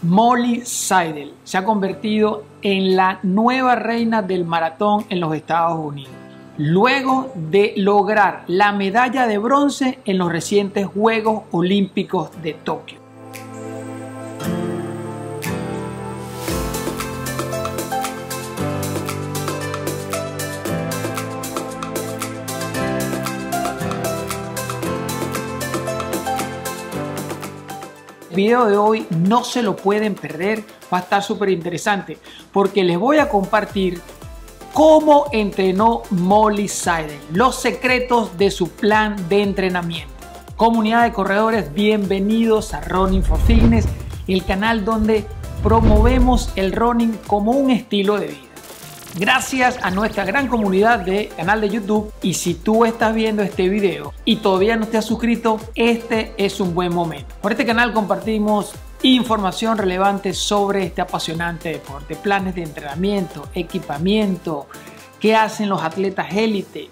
Molly Seidel se ha convertido en la nueva reina del maratón en los Estados Unidos, luego de lograr la medalla de bronce en los recientes Juegos Olímpicos de Tokio. El video de hoy no se lo pueden perder, va a estar súper interesante porque les voy a compartir cómo entrenó Molly Seidel, los secretos de su plan de entrenamiento. Comunidad de corredores, bienvenidos a Running for Fitness, el canal donde promovemos el running como un estilo de vida. Gracias a nuestra gran comunidad de canal de YouTube, y si tú estás viendo este video y todavía no te has suscrito, este es un buen momento. Por este canal compartimos información relevante sobre este apasionante deporte, planes de entrenamiento, equipamiento, qué hacen los atletas élite,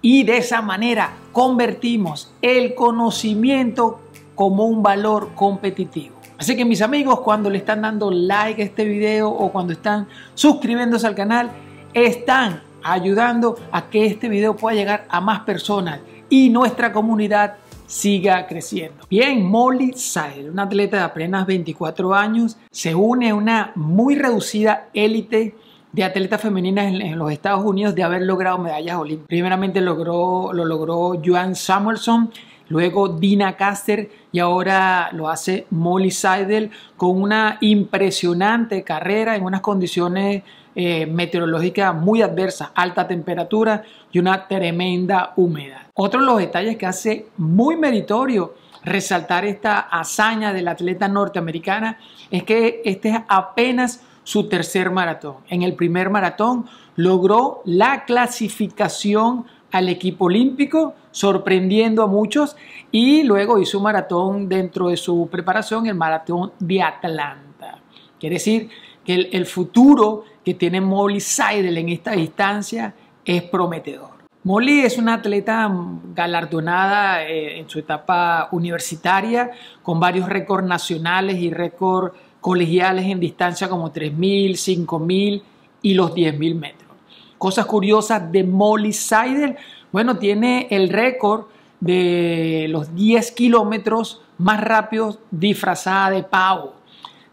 y de esa manera convertimos el conocimiento como un valor competitivo. Así que mis amigos, cuando le están dando like a este video o cuando están suscribiéndose al canal, están ayudando a que este video pueda llegar a más personas y nuestra comunidad siga creciendo. Bien, Molly Seidel, una atleta de apenas 24 años, se une a una muy reducida élite de atletas femeninas en los Estados Unidos de haber logrado medallas olímpicas. Primeramente lo logró Joanne Samuelson, luego Dina Caster y ahora lo hace Molly Seidel con una impresionante carrera en unas condiciones meteorológicas muy adversas, alta temperatura y una tremenda humedad. Otro de los detalles que hace muy meritorio resaltar esta hazaña de la atleta norteamericana es que este es apenas su tercer maratón. En el primer maratón logró la clasificación al equipo olímpico, sorprendiendo a muchos, y luego hizo un maratón dentro de su preparación, el maratón de Atlanta. Quiere decir que el futuro que tiene Molly Seidel en esta distancia es prometedor. Molly es una atleta galardonada en su etapa universitaria con varios récords nacionales y récords colegiales en distancia como 3.000, 5.000 y los 10.000 metros. Cosas curiosas de Molly Seidel, bueno, tiene el récord de los 10 kilómetros más rápidos disfrazada de pavo.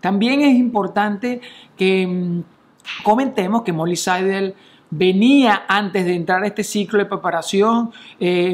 También es importante que comentemos que Molly Seidel venía antes de entrar a este ciclo de preparación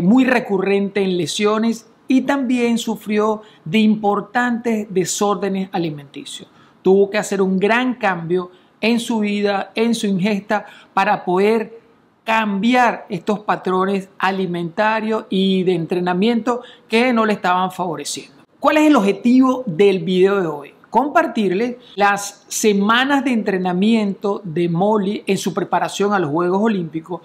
muy recurrente en lesiones y también sufrió de importantes desórdenes alimenticios. Tuvo que hacer un gran cambio en su vida, en su ingesta, para poder cambiar estos patrones alimentarios y de entrenamiento que no le estaban favoreciendo. ¿Cuál es el objetivo del video de hoy? Compartirles las semanas de entrenamiento de Molly en su preparación a los Juegos Olímpicos,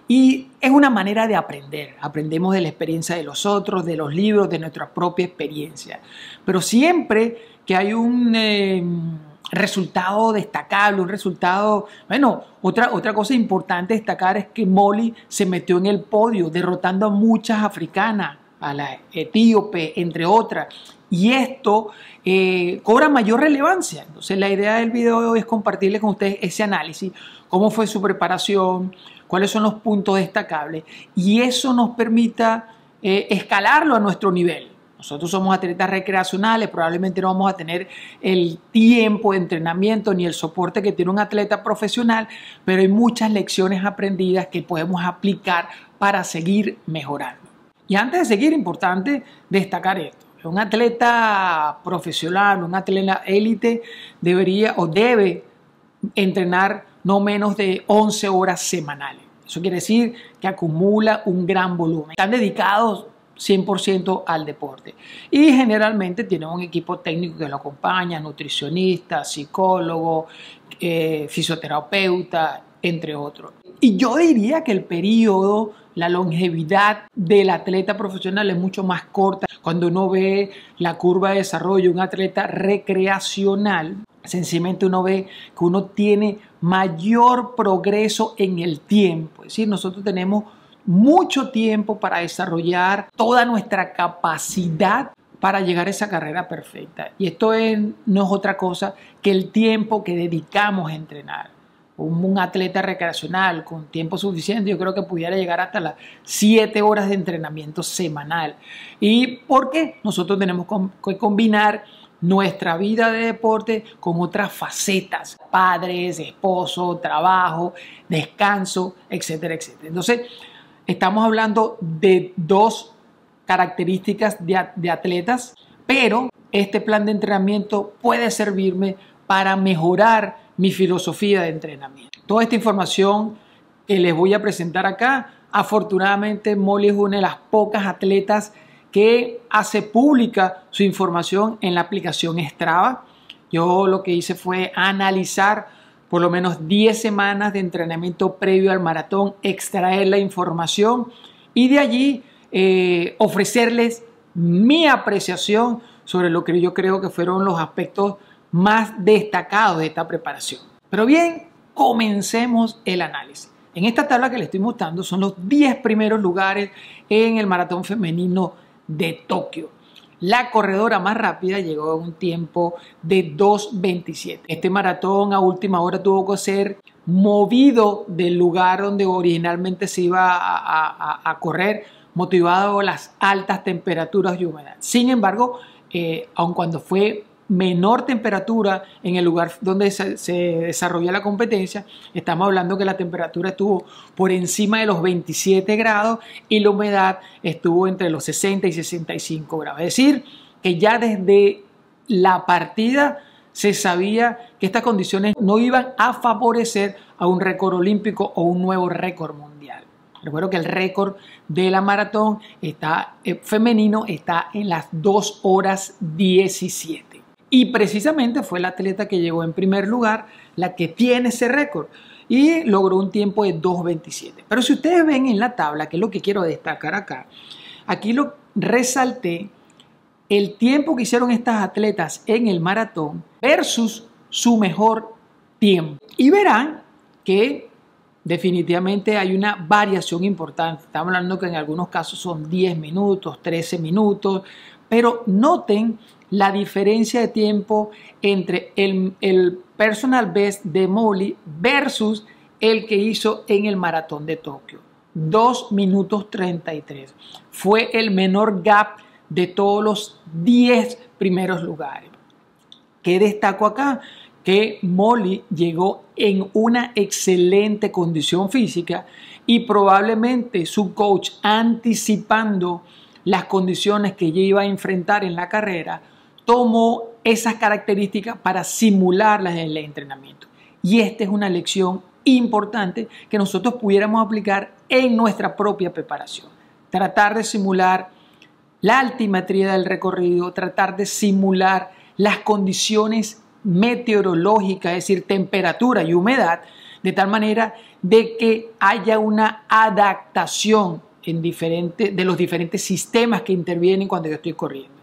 y es una manera de aprender. Aprendemos de la experiencia de los otros, de los libros, de nuestra propia experiencia, pero siempre que hay un resultado destacable, un resultado, bueno, otra cosa importante destacar es que Molly se metió en el podio derrotando a muchas africanas, a la etíope, entre otras, y esto cobra mayor relevancia. Entonces la idea del video de hoy es compartirles con ustedes ese análisis, cómo fue su preparación, cuáles son los puntos destacables, y eso nos permita escalarlo a nuestro nivel. Nosotros somos atletas recreacionales, probablemente no vamos a tener el tiempo de entrenamiento ni el soporte que tiene un atleta profesional, pero hay muchas lecciones aprendidas que podemos aplicar para seguir mejorando. Y antes de seguir, importante destacar esto. Un atleta profesional, un atleta élite debería o debe entrenar no menos de 11 horas semanales. Eso quiere decir que acumula un gran volumen. Están dedicados 100% al deporte y generalmente tienen un equipo técnico que lo acompaña, nutricionista, psicólogo, fisioterapeuta, entre otros. Y yo diría que el periodo, la longevidad del atleta profesional es mucho más corta. Cuando uno ve la curva de desarrollo de un atleta recreacional, sencillamente uno ve que uno tiene mayor progreso en el tiempo. Es decir, nosotros tenemos mucho tiempo para desarrollar toda nuestra capacidad para llegar a esa carrera perfecta. Y esto no es otra cosa que el tiempo que dedicamos a entrenar. Un atleta recreacional con tiempo suficiente, yo creo que pudiera llegar hasta las 7 horas de entrenamiento semanal. Y porque nosotros tenemos que combinar nuestra vida de deporte con otras facetas: padres, esposo, trabajo, descanso, etcétera, etcétera. Entonces, estamos hablando de dos características de atletas, pero este plan de entrenamiento puede servirme para mejorar mi filosofía de entrenamiento. Toda esta información que les voy a presentar acá, afortunadamente Molly es una de las pocas atletas que hace pública su información en la aplicación Strava. Yo lo que hice fue analizar por lo menos 10 semanas de entrenamiento previo al maratón, extraer la información y de allí ofrecerles mi apreciación sobre lo que yo creo que fueron los aspectos más destacados de esta preparación. Pero bien, comencemos el análisis. En esta tabla que les estoy mostrando son los 10 primeros lugares en el maratón femenino de Tokio. La corredora más rápida llegó a un tiempo de 2:27. Este maratón a última hora tuvo que ser movido del lugar donde originalmente se iba a correr, motivado por las altas temperaturas y humedad. Sin embargo, aun cuando fue menor temperatura en el lugar donde se desarrolla la competencia, estamos hablando que la temperatura estuvo por encima de los 27 grados y la humedad estuvo entre los 60 y 65 grados. Es decir, que ya desde la partida se sabía que estas condiciones no iban a favorecer a un récord olímpico o un nuevo récord mundial. Recuerdo que el récord de la maratón femenino está en las 2 horas 17. Y precisamente fue la atleta que llegó en primer lugar la que tiene ese récord y logró un tiempo de 2:27. Pero si ustedes ven en la tabla, que es lo que quiero destacar acá, aquí lo resalté el tiempo que hicieron estas atletas en el maratón versus su mejor tiempo. Y verán que definitivamente hay una variación importante. Estamos hablando que en algunos casos son 10 minutos, 13 minutos, pero noten la diferencia de tiempo entre el personal best de Molly versus el que hizo en el maratón de Tokio. 2 minutos 33. Fue el menor gap de todos los 10 primeros lugares. ¿Qué destaco acá? Que Molly llegó en una excelente condición física y probablemente su coach, anticipando las condiciones que ella iba a enfrentar en la carrera, tomó esas características para simularlas en el entrenamiento. Y esta es una lección importante que nosotros pudiéramos aplicar en nuestra propia preparación. Tratar de simular la altimetría del recorrido, tratar de simular las condiciones meteorológicas, es decir, temperatura y humedad, de tal manera de que haya una adaptación de los diferentes sistemas que intervienen cuando yo estoy corriendo.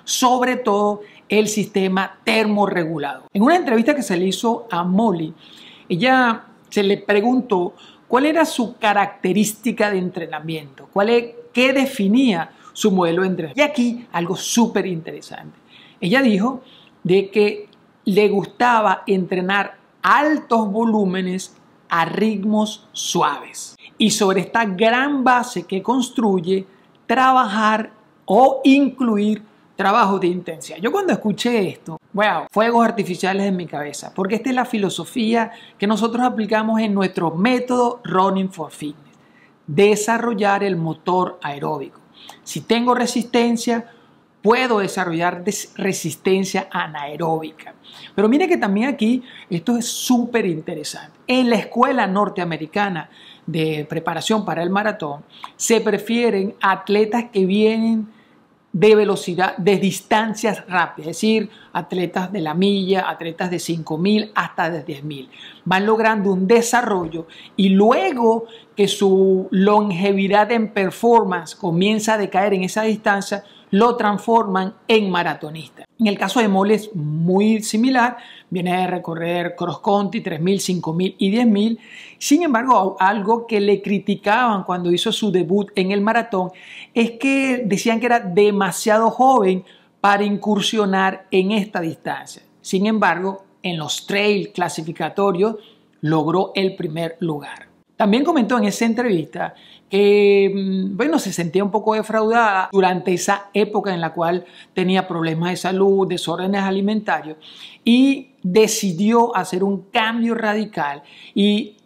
Sobre todo el sistema termorregulado. En una entrevista que se le hizo a Molly, ella se le preguntó cuál era su característica de entrenamiento, qué definía su modelo de entrenamiento. Y aquí algo súper interesante. Ella dijo de que le gustaba entrenar altos volúmenes a ritmos suaves. Y sobre esta gran base que construye, trabajar o incluir trabajos de intensidad. Yo cuando escuché esto, wow, fuegos artificiales en mi cabeza, porque esta es la filosofía que nosotros aplicamos en nuestro método Running for Fitness. Desarrollar el motor aeróbico. Si tengo resistencia, puedo desarrollar resistencia anaeróbica. Pero mire que también aquí esto es súper interesante. En la escuela norteamericana de preparación para el maratón se prefieren atletas que vienen de velocidad, de distancias rápidas, es decir, atletas de la milla, atletas de 5.000 hasta de 10.000. Van logrando un desarrollo y luego que su longevidad en performance comienza a decaer en esa distancia, lo transforman en maratonistas. En el caso de Molly es muy similar, viene de recorrer cross country, 3.000, 5.000 y 10.000. Sin embargo, algo que le criticaban cuando hizo su debut en el maratón es que decían que era demasiado joven para incursionar en esta distancia. Sin embargo, en los trail clasificatorios logró el primer lugar. También comentó en esa entrevista que, se sentía un poco defraudada durante esa época en la cual tenía problemas de salud, desórdenes alimentarios, y decidió hacer un cambio radical y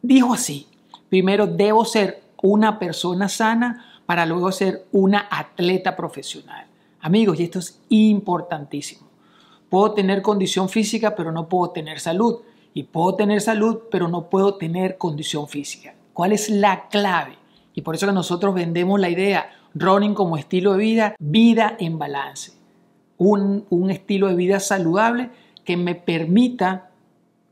dijo así: primero debo ser una persona sana para luego ser una atleta profesional. Amigos, y esto es importantísimo. Puedo tener condición física, pero no puedo tener salud. Y puedo tener salud, pero no puedo tener condición física. ¿Cuál es la clave? Y por eso que nosotros vendemos la idea running como estilo de vida, vida en balance. Un estilo de vida saludable que me permita,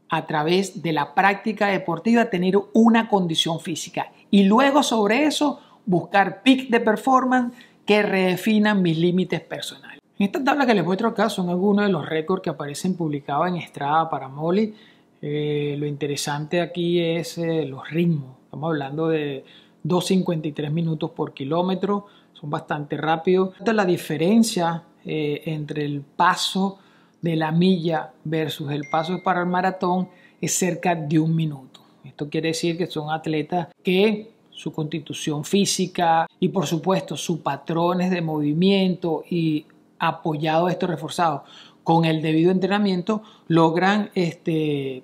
a través de la práctica deportiva, tener una condición física. Y luego sobre eso, buscar peak de performance que redefinan mis límites personales. En esta tabla que les muestro acá son algunos de los récords que aparecen publicados en Strava para Molly. Lo interesante aquí es los ritmos. Estamos hablando de 2:53 minutos por kilómetro. Son bastante rápidos. La diferencia entre el paso de la milla versus el paso para el maratón es cerca de 1 minuto. Esto quiere decir que son atletas que su constitución física y por supuesto sus patrones de movimiento y apoyado esto reforzado con el debido entrenamiento logran este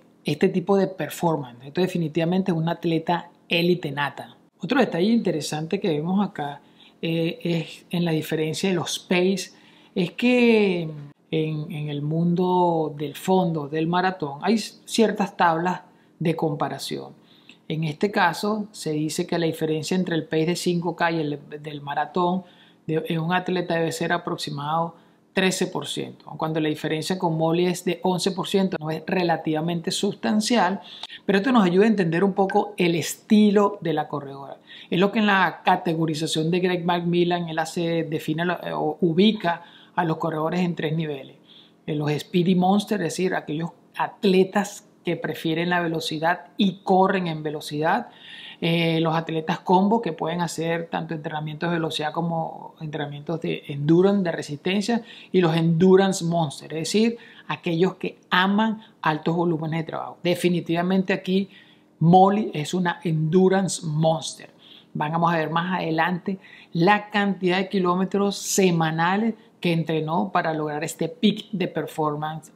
tipo de performance. Esto definitivamente es un atleta élite nata. Otro detalle interesante que vemos acá es en la diferencia de los pace, es que en el mundo del fondo del maratón hay ciertas tablas de comparación. En este caso se dice que la diferencia entre el pace de 5K y el del maratón de un atleta debe ser aproximado 13%, cuando la diferencia con Molly es de 11%, no es relativamente sustancial, pero esto nos ayuda a entender un poco el estilo de la corredora. Es lo que en la categorización de Greg McMillan él define o ubica a los corredores en 3 niveles. En los Speedy Monster, es decir, aquellos atletas que prefieren la velocidad y corren en velocidad. Los atletas combo que pueden hacer tanto entrenamientos de velocidad como entrenamientos de endurance, de resistencia, y los endurance monster, es decir, aquellos que aman altos volúmenes de trabajo. Definitivamente aquí Molly es una endurance monster. Vamos a ver más adelante la cantidad de kilómetros semanales que entrenó para lograr este peak de performance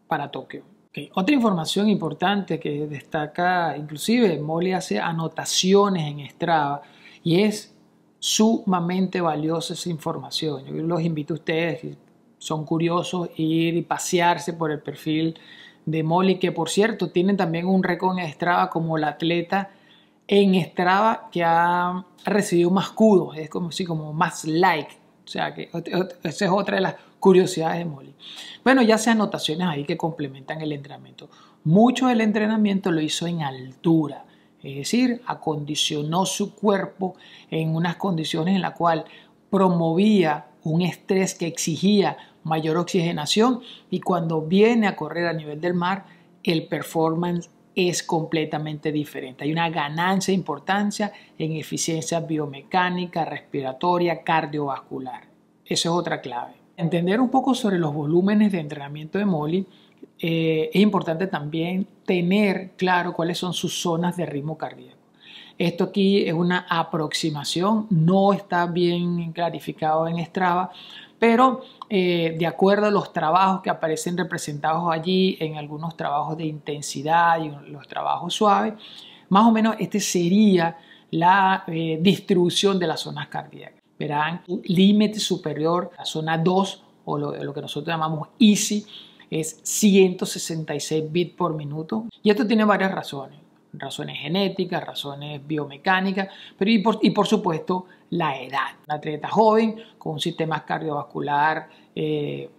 para Tokio. Okay. Otra información importante que destaca, inclusive Molly hace anotaciones en Strava y es sumamente valiosa esa información. Yo los invito a ustedes, si son curiosos, ir y pasearse por el perfil de Molly, que por cierto tienen también un récord en Strava como la atleta en Strava que ha recibido más kudos, es como más like. O sea que esa es otra de las curiosidades de Molly. Bueno, ya sean anotaciones ahí que complementan el entrenamiento. Mucho del entrenamiento lo hizo en altura, es decir, acondicionó su cuerpo en unas condiciones en las cuales promovía un estrés que exigía mayor oxigenación, y cuando viene a correr a nivel del mar, el performance es completamente diferente. Hay una ganancia de importancia en eficiencia biomecánica, respiratoria, cardiovascular. Esa es otra clave. Entender un poco sobre los volúmenes de entrenamiento de Molly, es importante también tener claro cuáles son sus zonas de ritmo cardíaco. Esto aquí es una aproximación, no está bien clarificado en Strava, pero de acuerdo a los trabajos que aparecen representados allí, en algunos trabajos de intensidad y los trabajos suaves, más o menos este sería la distribución de las zonas cardíacas. Verán, límite superior, la zona 2 o lo que nosotros llamamos easy, es 166 bits por minuto. Y esto tiene varias razones. Razones genéticas, razones biomecánicas, pero y por supuesto la edad. Un atleta joven con un sistema cardiovascular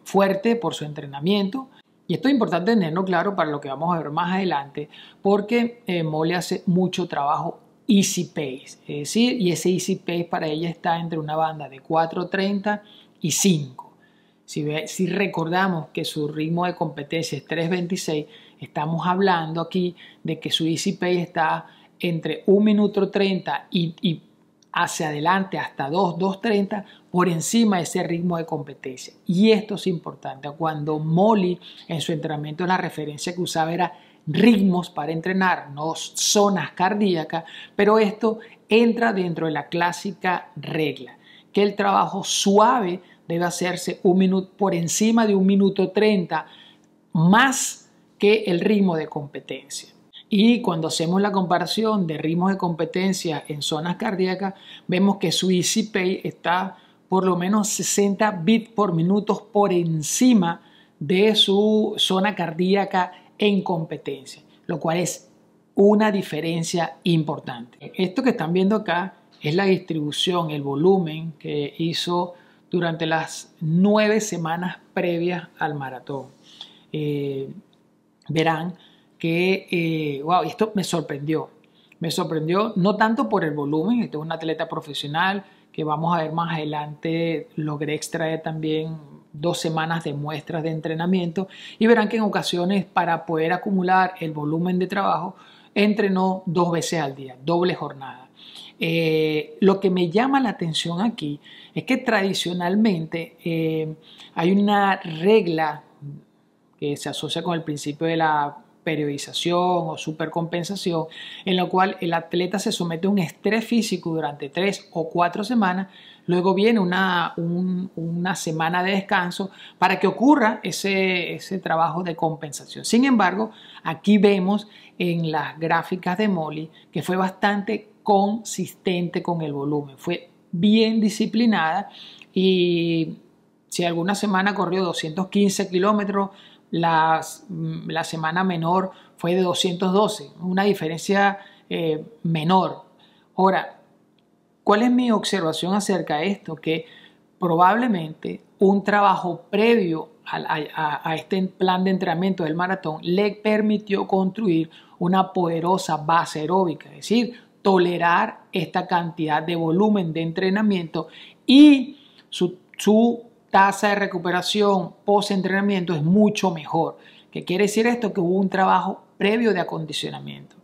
fuerte por su entrenamiento. Y esto es importante tenerlo claro para lo que vamos a ver más adelante, porque Molly hace mucho trabajo easy pace, es decir, y ese easy pace para ella está entre una banda de 4:30 y 5. Si recordamos que su ritmo de competencia es 3:26, estamos hablando aquí de que su easy pace está entre 1 minuto 30 y hacia adelante hasta 2:30, por encima de ese ritmo de competencia. Y esto es importante. Cuando Molly en su entrenamiento, la referencia que usaba era ritmos para entrenar, no zonas cardíacas, pero esto entra dentro de la clásica regla, que el trabajo suave debe hacerse por encima de 1 minuto 30 más que el ritmo de competencia. Y cuando hacemos la comparación de ritmos de competencia en zonas cardíacas, vemos que su Easy Pace está por lo menos 60 bits por minuto por encima de su zona cardíaca en competencia, lo cual es una diferencia importante. Esto que están viendo acá es la distribución, el volumen que hizo durante las 9 semanas previas al maratón. Verán que, wow, esto me sorprendió. Me sorprendió no tanto por el volumen, este es un atleta profesional que vamos a ver más adelante, logré extraer también 2 semanas de muestras de entrenamiento y verán que en ocasiones para poder acumular el volumen de trabajo entrenó 2 veces al día, doble jornada. Lo que me llama la atención aquí es que tradicionalmente hay una regla que se asocia con el principio de la periodización o supercompensación, en la cual el atleta se somete a un estrés físico durante 3 o 4 semanas, luego viene una semana de descanso para que ocurra ese trabajo de compensación. Sin embargo, aquí vemos en las gráficas de Molly que fue bastante consistente con el volumen, fue bien disciplinada y si alguna semana corrió 215 kilómetros, la semana menor fue de 212, una diferencia menor. Ahora, ¿cuál es mi observación acerca de esto? Que probablemente un trabajo previo a este plan de entrenamiento del maratón le permitió construir una poderosa base aeróbica, es decir, tolerar esta cantidad de volumen de entrenamiento y su tasa de recuperación post-entrenamiento es mucho mejor. ¿Qué quiere decir esto? Que hubo un trabajo previo de acondicionamiento.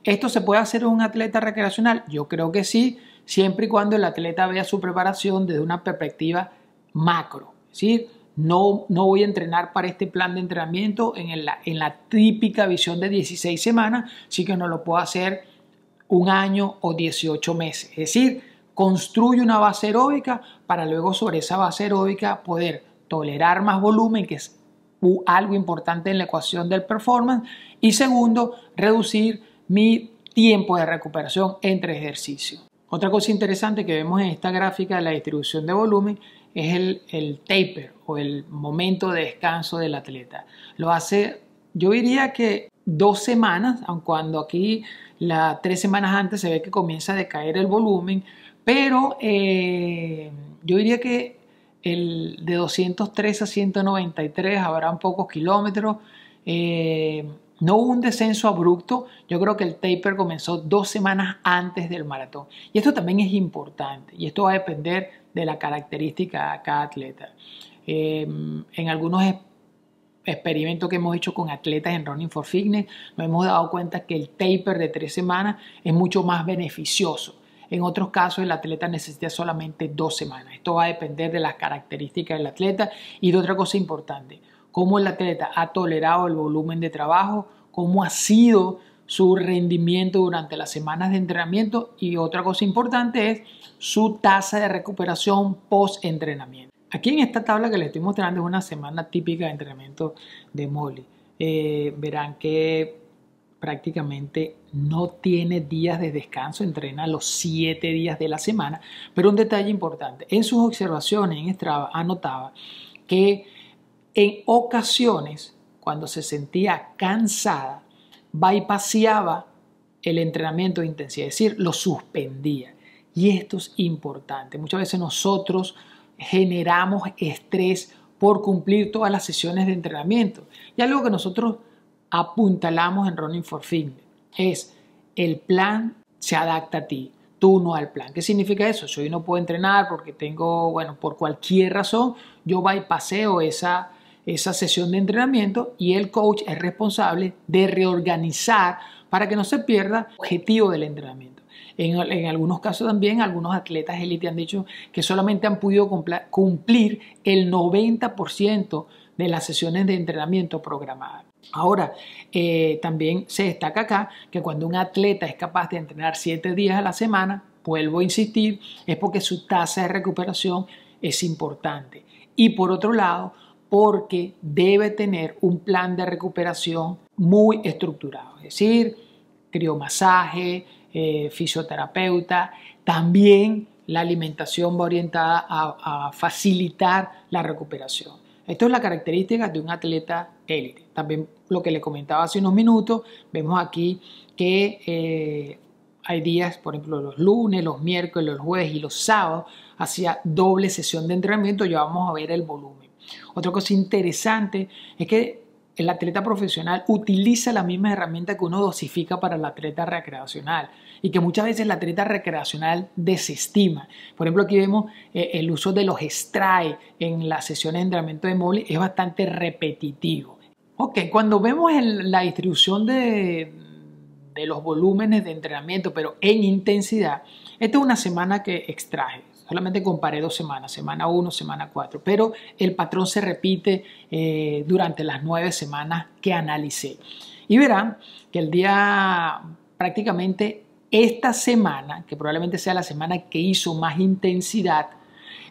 ¿Esto se puede hacer en un atleta recreacional? Yo creo que sí, siempre y cuando el atleta vea su preparación desde una perspectiva macro. Es decir, no voy a entrenar para este plan de entrenamiento en la típica visión de 16 semanas, sí que no lo puedo hacer 1 año o 18 meses. Es decir, construye una base aeróbica para luego sobre esa base aeróbica poder tolerar más volumen, que es algo importante en la ecuación del performance. Y segundo, reducir mi tiempo de recuperación entre ejercicios. Otra cosa interesante que vemos en esta gráfica de la distribución de volumen es el taper o el momento de descanso del atleta. Lo hace, yo diría que 2 semanas, aun cuando aquí 3 semanas antes se ve que comienza a decaer el volumen, pero yo diría que el de 203 a 193 habrán pocos kilómetros. No hubo un descenso abrupto. Yo creo que el taper comenzó 2 semanas antes del maratón. Y esto también es importante. Y esto va a depender de la característica de cada atleta. En algunos experimentos que hemos hecho con atletas en Running for Fitness, nos hemos dado cuenta que el taper de 3 semanas es mucho más beneficioso. En otros casos, el atleta necesita solamente 2 semanas. Esto va a depender de las características del atleta y de otra cosa importante, cómo el atleta ha tolerado el volumen de trabajo, cómo ha sido su rendimiento durante las semanas de entrenamiento y otra cosa importante es su tasa de recuperación post-entrenamiento. Aquí en esta tabla que les estoy mostrando es una semana típica de entrenamiento de Molly. Verán que prácticamente no tiene días de descanso, entrena los 7 días de la semana, pero un detalle importante, en sus observaciones en Strava anotaba que en ocasiones cuando se sentía cansada bypaseaba el entrenamiento de intensidad, es decir, lo suspendía y esto es importante. Muchas veces nosotros generamos estrés por cumplir todas las sesiones de entrenamiento y algo que nosotros apuntalamos en Running for Fitness es el plan se adapta a ti, tú no al plan. ¿Qué significa eso? Si hoy no puedo entrenar porque tengo, por cualquier razón, yo bypaseo esa sesión de entrenamiento y el coach es responsable de reorganizar para que no se pierda el objetivo del entrenamiento. En algunos casos también, algunos atletas élite han dicho que solamente han podido cumplir el 90% de las sesiones de entrenamiento programadas. Ahora, también se destaca acá que cuando un atleta es capaz de entrenar 7 días a la semana, vuelvo a insistir, es porque su tasa de recuperación es importante. Y por otro lado, porque debe tener un plan de recuperación muy estructurado, es decir, criomasaje, fisioterapeuta, también la alimentación va orientada a facilitar la recuperación. Esto es la característica de un atleta élite. También lo que le comentaba hace unos minutos, vemos aquí que hay días, por ejemplo, los lunes, los miércoles, los jueves y los sábados, hacia doble sesión de entrenamiento, ya vamos a ver el volumen. Otra cosa interesante es que el atleta profesional utiliza la misma herramienta que uno dosifica para el atleta recreacional y que muchas veces el atleta recreacional desestima. Por ejemplo, aquí vemos el uso de los strides en las sesiones de entrenamiento de Molly es bastante repetitivo. Ok, cuando vemos la distribución de los volúmenes de entrenamiento, pero en intensidad, esta es una semana que extraje. Solamente comparé 2 semanas, semana 1, semana 4, pero el patrón se repite durante las 9 semanas que analicé. Y verán que el día, prácticamente esta semana, que probablemente sea la semana que hizo más intensidad,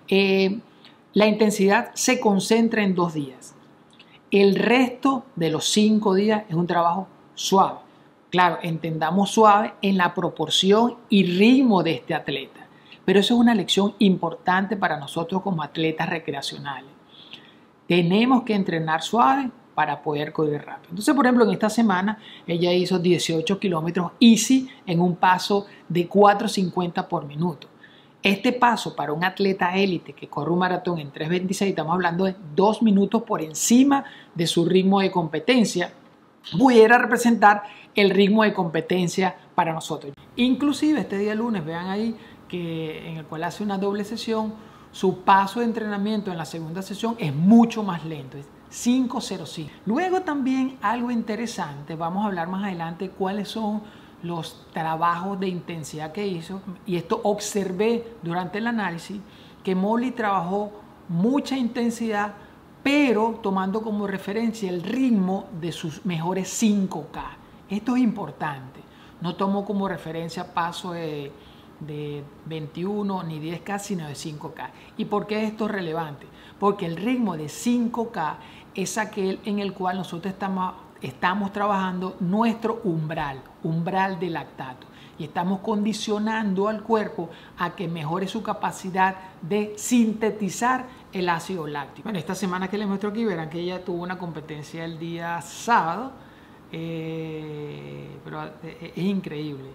la intensidad se concentra en 2 días. El resto de los 5 días es un trabajo suave. Claro, entendamos suave en la proporción y ritmo de este atleta. Pero eso es una lección importante para nosotros como atletas recreacionales. Tenemos que entrenar suave para poder correr rápido. Entonces, por ejemplo, en esta semana ella hizo 18 kilómetros easy en un paso de 4:50 por minuto. Este paso para un atleta élite que corre un maratón en 3:26, estamos hablando de 2 minutos por encima de su ritmo de competencia, pudiera representar el ritmo de competencia para nosotros. Inclusive este día lunes, vean ahí, en el cual hace una doble sesión, su paso de entrenamiento en la segunda sesión es mucho más lento, es 5:05. Luego también algo interesante, vamos a hablar más adelante cuáles son los trabajos de intensidad que hizo, y esto observé durante el análisis que Molly trabajó mucha intensidad, pero tomando como referencia el ritmo de sus mejores 5K. Esto es importante, no tomó como referencia paso de 21 ni 10K, sino de 5K. ¿Y por qué esto es relevante? Porque el ritmo de 5K es aquel en el cual nosotros estamos trabajando nuestro umbral de lactato, y estamos condicionando al cuerpo a que mejore su capacidad de sintetizar el ácido láctico. Bueno, esta semana que les muestro aquí, verán que ella tuvo una competencia el día sábado, pero es increíble.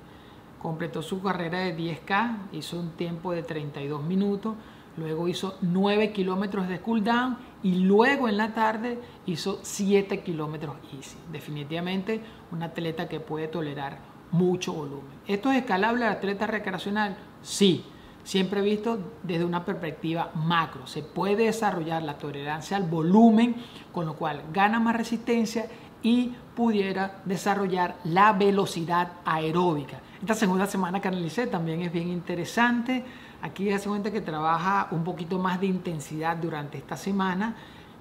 Completó su carrera de 10K, hizo un tiempo de 32 minutos, luego hizo 9 kilómetros de cool down y luego en la tarde hizo 7 kilómetros easy. Definitivamente un atleta que puede tolerar mucho volumen. ¿Esto es escalable al atleta recreacional? Sí, siempre visto desde una perspectiva macro. Se puede desarrollar la tolerancia al volumen, con lo cual gana más resistencia y pudiera desarrollar la velocidad aeróbica. Esta segunda semana que analicé también es bien interesante. Aquí ya se cuenta que trabaja un poquito más de intensidad durante esta semana,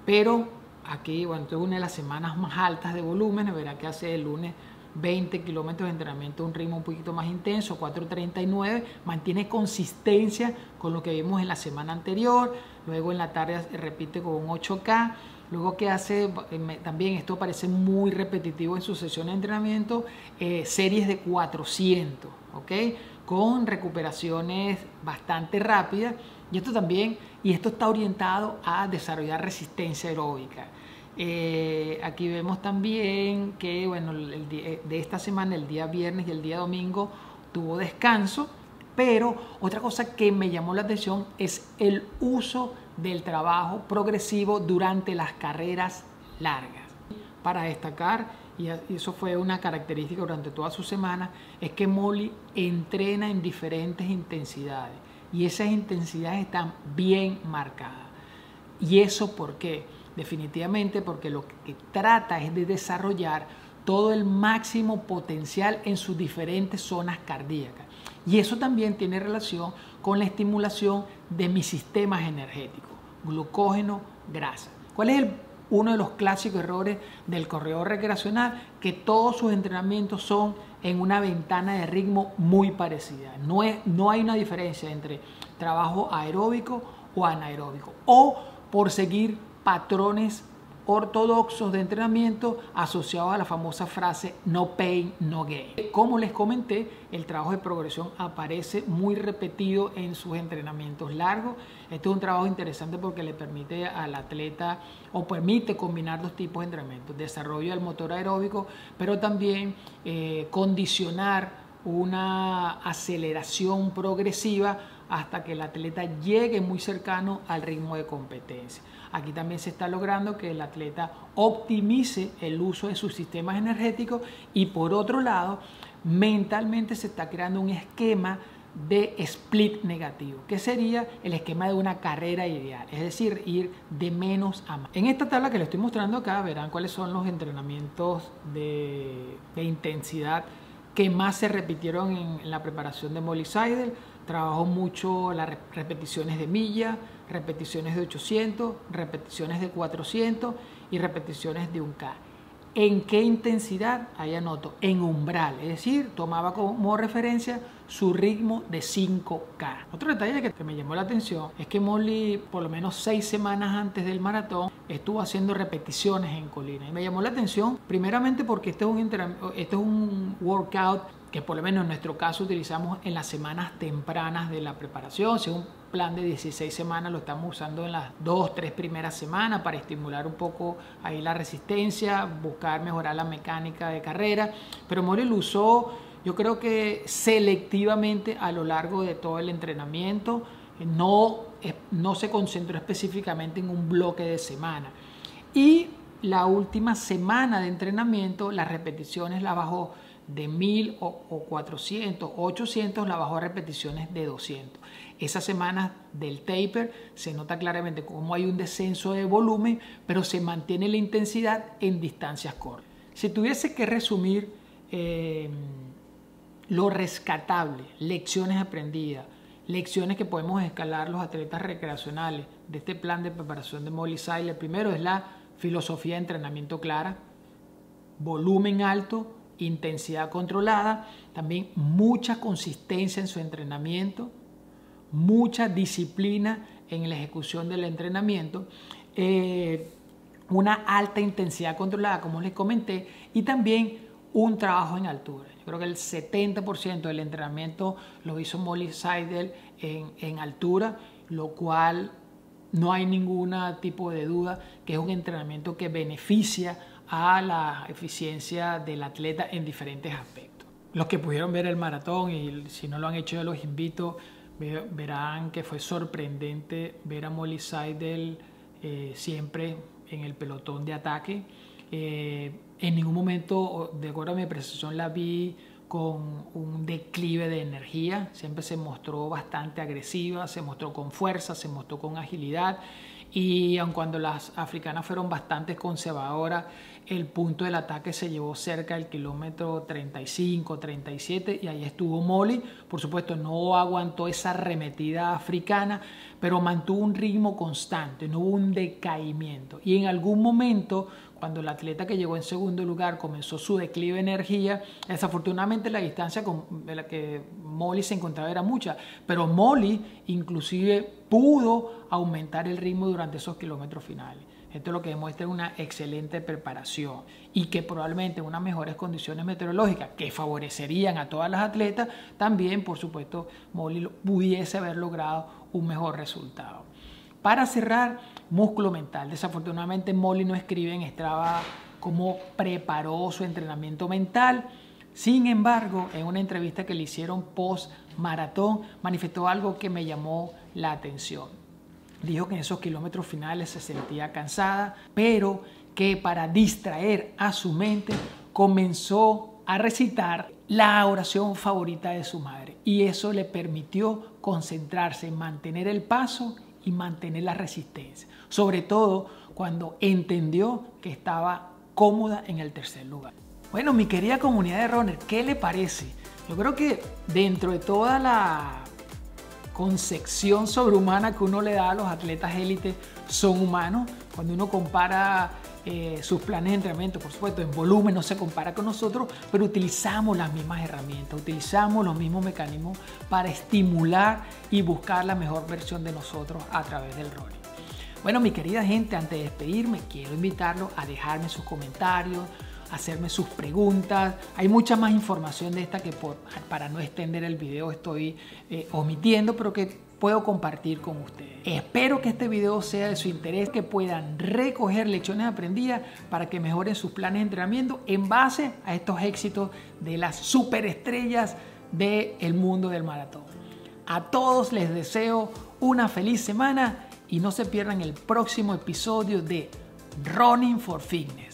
pero aquí, bueno, es una de las semanas más altas de volumen. Verá que hace el lunes 20 kilómetros de entrenamiento, un ritmo un poquito más intenso, 4:39, mantiene consistencia con lo que vimos en la semana anterior. Luego en la tarde repite con un 8K. Luego que hace, también esto parece muy repetitivo en sus sesiones de entrenamiento, series de 400, ¿ok? Con recuperaciones bastante rápidas, y esto está orientado a desarrollar resistencia aeróbica. Aquí vemos también que, bueno, de esta semana, el día viernes y el día domingo, tuvo descanso, pero otra cosa que me llamó la atención es el uso del trabajo progresivo durante las carreras largas. Para destacar, y eso fue una característica durante toda su semana, es que Molly entrena en diferentes intensidades y esas intensidades están bien marcadas. ¿Y eso por qué? Definitivamente porque lo que trata es de desarrollar todo el máximo potencial en sus diferentes zonas cardíacas. Y eso también tiene relación con la estimulación de mis sistemas energéticos, glucógeno, grasa. ¿Cuál es uno de los clásicos errores del corredor recreacional? Que todos sus entrenamientos son en una ventana de ritmo muy parecida. No hay una diferencia entre trabajo aeróbico o anaeróbico, o por seguir patrones ortodoxos de entrenamiento asociados a la famosa frase no pain, no gain. Como les comenté, el trabajo de progresión aparece muy repetido en sus entrenamientos largos. Este es un trabajo interesante porque le permite al atleta o permite combinar dos tipos de entrenamientos: desarrollo del motor aeróbico, pero también condicionar una aceleración progresiva hasta que el atleta llegue muy cercano al ritmo de competencia. Aquí también se está logrando que el atleta optimice el uso de sus sistemas energéticos y, por otro lado, mentalmente se está creando un esquema de split negativo, que sería el esquema de una carrera ideal, es decir, ir de menos a más. En esta tabla que les estoy mostrando acá verán cuáles son los entrenamientos de intensidad que más se repitieron en la preparación de Molly Seidel. Trabajó mucho las repeticiones de milla, repeticiones de 800, repeticiones de 400 y repeticiones de 1K. ¿En qué intensidad? Ahí anoto, en umbral, es decir, tomaba como referencia su ritmo de 5K. Otro detalle que me llamó la atención es que Molly, por lo menos 6 semanas antes del maratón, estuvo haciendo repeticiones en colina. Y me llamó la atención primeramente porque este es un workout que, por lo menos en nuestro caso, utilizamos en las semanas tempranas de la preparación. Si es un plan de 16 semanas, lo estamos usando en las 2-3 primeras semanas para estimular un poco ahí la resistencia, buscar mejorar la mecánica de carrera. Pero Molly lo usó, yo creo que selectivamente a lo largo de todo el entrenamiento. No se concentró específicamente en un bloque de semana. Y la última semana de entrenamiento, las repeticiones las bajó de 1000 o 400 o 800, la bajó a repeticiones de 200. Esas semanas del taper se nota claramente cómo hay un descenso de volumen, pero se mantiene la intensidad en distancias cortas. Si tuviese que resumir lo rescatable, lecciones aprendidas, lecciones que podemos escalar los atletas recreacionales de este plan de preparación de Molly Seidel, primero es la filosofía de entrenamiento clara, volumen alto, intensidad controlada, también mucha consistencia en su entrenamiento, mucha disciplina en la ejecución del entrenamiento, una alta intensidad controlada, como les comenté, y también un trabajo en altura. Yo creo que el 70% del entrenamiento lo hizo Molly Seidel en altura, lo cual no hay ningún tipo de duda que es un entrenamiento que beneficia a la eficiencia del atleta en diferentes aspectos. Los que pudieron ver el maratón, y si no lo han hecho yo los invito, verán que fue sorprendente ver a Molly Seidel siempre en el pelotón de ataque. En ningún momento, de acuerdo a mi percepción, la vi con un declive de energía. Siempre se mostró bastante agresiva, se mostró con fuerza, se mostró con agilidad. Y aun cuando las africanas fueron bastante conservadoras, el punto del ataque se llevó cerca del kilómetro 35, 37 y ahí estuvo Molly. Por supuesto no aguantó esa arremetida africana, pero mantuvo un ritmo constante, no hubo un decaimiento. Y en algún momento, cuando el atleta que llegó en segundo lugar comenzó su declive de energía, desafortunadamente la distancia de la que Molly se encontraba era mucha, pero Molly inclusive pudo aumentar el ritmo durante esos kilómetros finales. Esto es lo que demuestra una excelente preparación y que probablemente unas mejores condiciones meteorológicas que favorecerían a todas las atletas, también por supuesto Molly pudiese haber logrado un mejor resultado. Para cerrar, músculo mental. Desafortunadamente Molly no escribe en Strava cómo preparó su entrenamiento mental. Sin embargo, en una entrevista que le hicieron post maratón, manifestó algo que me llamó la atención. Dijo que en esos kilómetros finales se sentía cansada, pero que para distraer a su mente comenzó a recitar la oración favorita de su madre. Y eso le permitió concentrarse en mantener el paso y mantener la resistencia. Sobre todo cuando entendió que estaba cómoda en el tercer lugar. Bueno, mi querida comunidad de runner, ¿qué le parece? Yo creo que dentro de toda la concepción sobrehumana que uno le da a los atletas élite, son humanos. Cuando uno compara sus planes de entrenamiento, por supuesto, en volumen no se compara con nosotros, pero utilizamos las mismas herramientas, utilizamos los mismos mecanismos para estimular y buscar la mejor versión de nosotros a través del running. Bueno, mi querida gente, antes de despedirme, quiero invitarlos a dejarme sus comentarios, hacerme sus preguntas. Hay mucha más información de esta que para no extender el video estoy omitiendo, pero que puedo compartir con ustedes. Espero que este video sea de su interés, que puedan recoger lecciones aprendidas para que mejoren sus planes de entrenamiento en base a estos éxitos de las superestrellas del mundo del maratón. A todos les deseo una feliz semana y no se pierdan el próximo episodio de Running for Fitness.